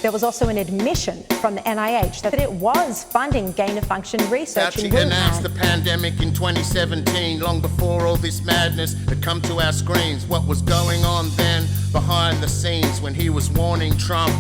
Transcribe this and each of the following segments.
there was also an admission from the NIH that it was funding gain-of-function research in Fauci Wuhan. announced the pandemic in 2017, long before all this madness had come to our screens. What was going on then behind the scenes when he was warning Trump?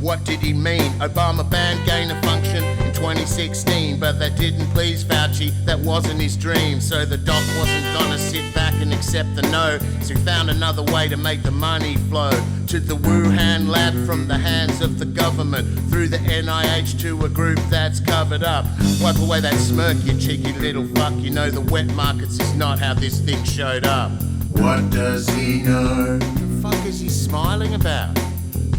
What did he mean? Obama banned gain-of-function in 2016, but that didn't please Fauci, that wasn't his dream. So the doc wasn't gonna sit back and accept the no, so he found another way to make the money flow to the Wuhan lab from the hands of the government, through the NIH to a group that's covered up. Wipe away that smirk, you cheeky little fuck. You know the wet markets is not how this thing showed up. What does he know? The fuck is he smiling about?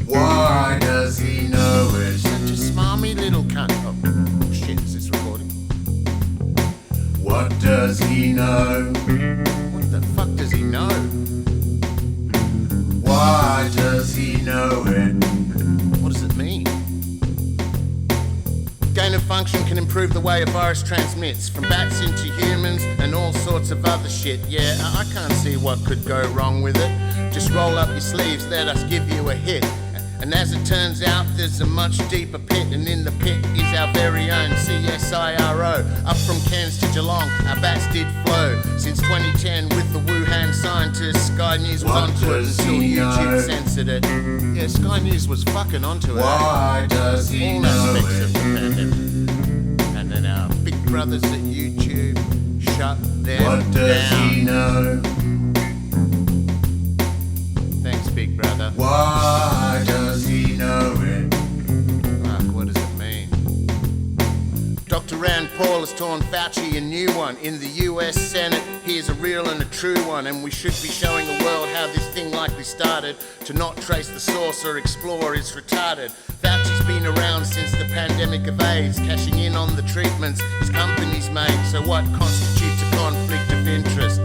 Why does he know it? Such a smarmy little cunt. Oh, shit, is this recording? What does he know? What the fuck does he know? Why does he know it? What does it mean? Gain-of-function can improve the way a virus transmits from bats into humans and all sorts of other shit. Yeah, I can't see what could go wrong with it. Just roll up your sleeves, let us give you a hit. And as it turns out, there's a much deeper pit, and in the pit is our very own CSIRO. Up from Cairns to Geelong, our bats did flow. Since 2010, with the Wuhan scientists, Sky News was onto it until YouTube censored it. Yeah, Sky News was fucking onto it. Why does he All know aspects it? of the pandemic. And then our big brothers at YouTube shut them What does down. he know? Thanks, big brother. Why does he know it? Fuck, what does it mean? Dr. Rand Paul has torn Fauci a new one. In the US Senate, here's a real and a true one. And we should be showing the world how this thing likely started. To not trace the source or explore is retarded. Fauci's been around since the pandemic of AIDS, cashing in on the treatments his company's made. So what constitutes a conflict of interest?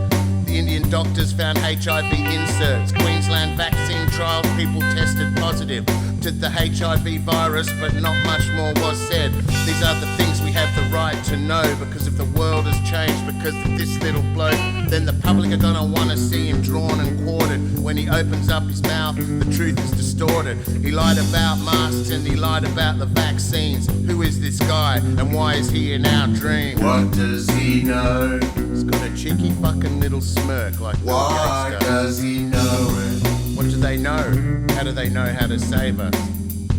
The Indian doctors found HIV inserts. Queensland vaccine trial, people tested positive to the HIV virus, but not much more was said. These are the things we have the right to know, because if the world has changed because of this little bloke, then the public are gonna wanna see him drawn and quartered. When he opens up his mouth, the truth is distorted. He lied about masks and he lied about the vaccines. Who is this guy and why is he in our dream? What does he know? He's got a cheeky fucking little smirk like Bill Why Gates does. does he know it? What do they know? How do they know how to save us?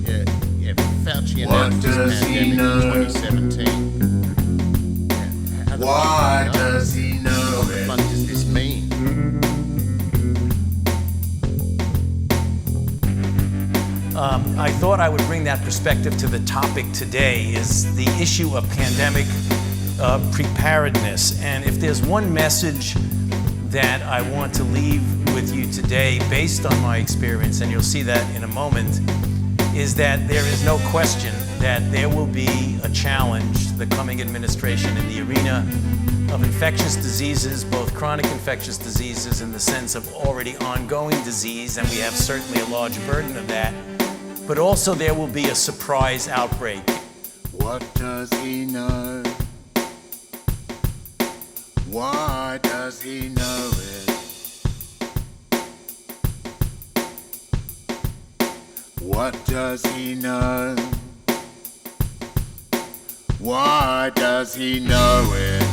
Yeah, Fauci announced this does he pandemic know? in 2017. Yeah, how the Why fuck do they know? does he know What the it? fuck does this mean? I thought I would bring that perspective to the topic today, is the issue of pandemic preparedness. And if there's one message that I want to leave with you today, based on my experience, and you'll see that in a moment, is that there is no question that there will be a challenge, the coming administration, in the arena of infectious diseases, both chronic infectious diseases in the sense of already ongoing disease, and we have certainly a large burden of that, but also there will be a surprise outbreak. What does he know? Why does he know it? What does he know? Why does he know it?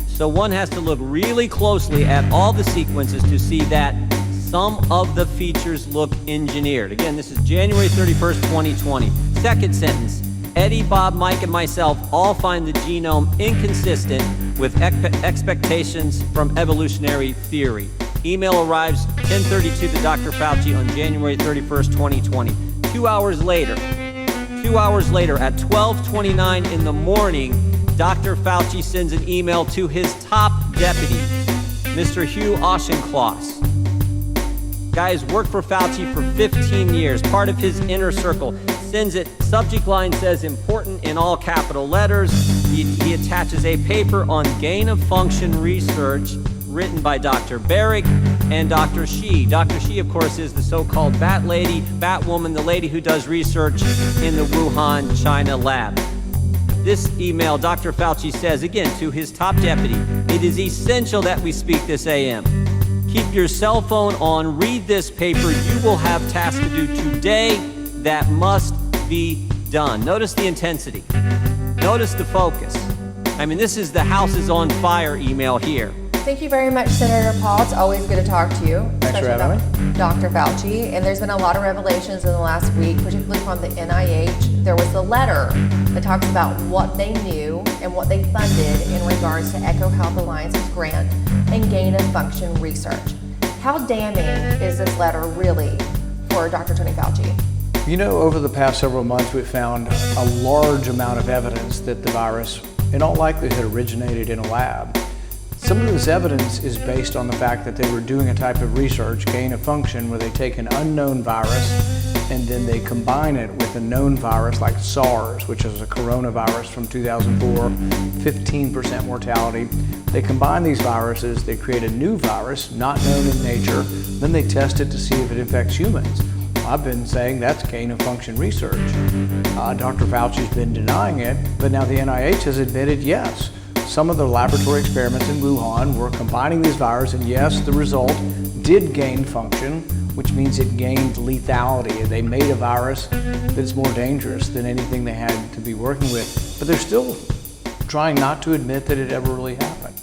So one has to look really closely at all the sequences to see that some of the features look engineered. Again, this is January 31st, 2020. Second sentence, Eddie, Bob, Mike, and myself all find the genome inconsistent with expectations from evolutionary theory. Email arrives 10:32 to Dr. Fauci on January 31st, 2020. 2 hours later at 12:29 in the morning, Dr. Fauci sends an email to his top deputy, Mr. Hugh Auchincloss. Guy's worked for Fauci for 15 years, part of his inner circle. Sends it, subject line says important in all capital letters. He attaches a paper on gain-of-function research written by Dr. Barrick and Dr. Shi. Dr. Shi, of course, is the so-called Bat Lady, Bat Woman, the lady who does research in the Wuhan, China lab. This email, Dr. Fauci says, again, to his top deputy, it is essential that we speak this AM. Keep your cell phone on, read this paper. You will have tasks to do today that must be done. Notice the intensity. Notice the focus. I mean, this is the house is on fire email here. Thank you very much, Senator Paul. It's always good to talk to you. Thanks for especially having about Dr. Fauci. And there's been a lot of revelations in the last week, particularly from the NIH. There was the letter that talks about what they knew and what they funded in regards to Echo Health Alliance's grant and gain-of-function research. How damning is this letter really for Dr. Tony Fauci? You know, over the past several months, we've found a large amount of evidence that the virus, in all likelihood, originated in a lab. Some of this evidence is based on the fact that they were doing a type of research, gain of function, where they take an unknown virus and then they combine it with a known virus like SARS, which is a coronavirus from 2004, 15% mortality. They combine these viruses, they create a new virus, not known in nature, then they test it to see if it infects humans. I've been saying that's gain of function research. Dr. Fauci's been denying it, but now the NIH has admitted yes. Some of the laboratory experiments in Wuhan were combining these viruses, and yes, the result did gain function, which means it gained lethality. They made a virus that's more dangerous than anything they had to be working with, but they're still trying not to admit that it ever really happened.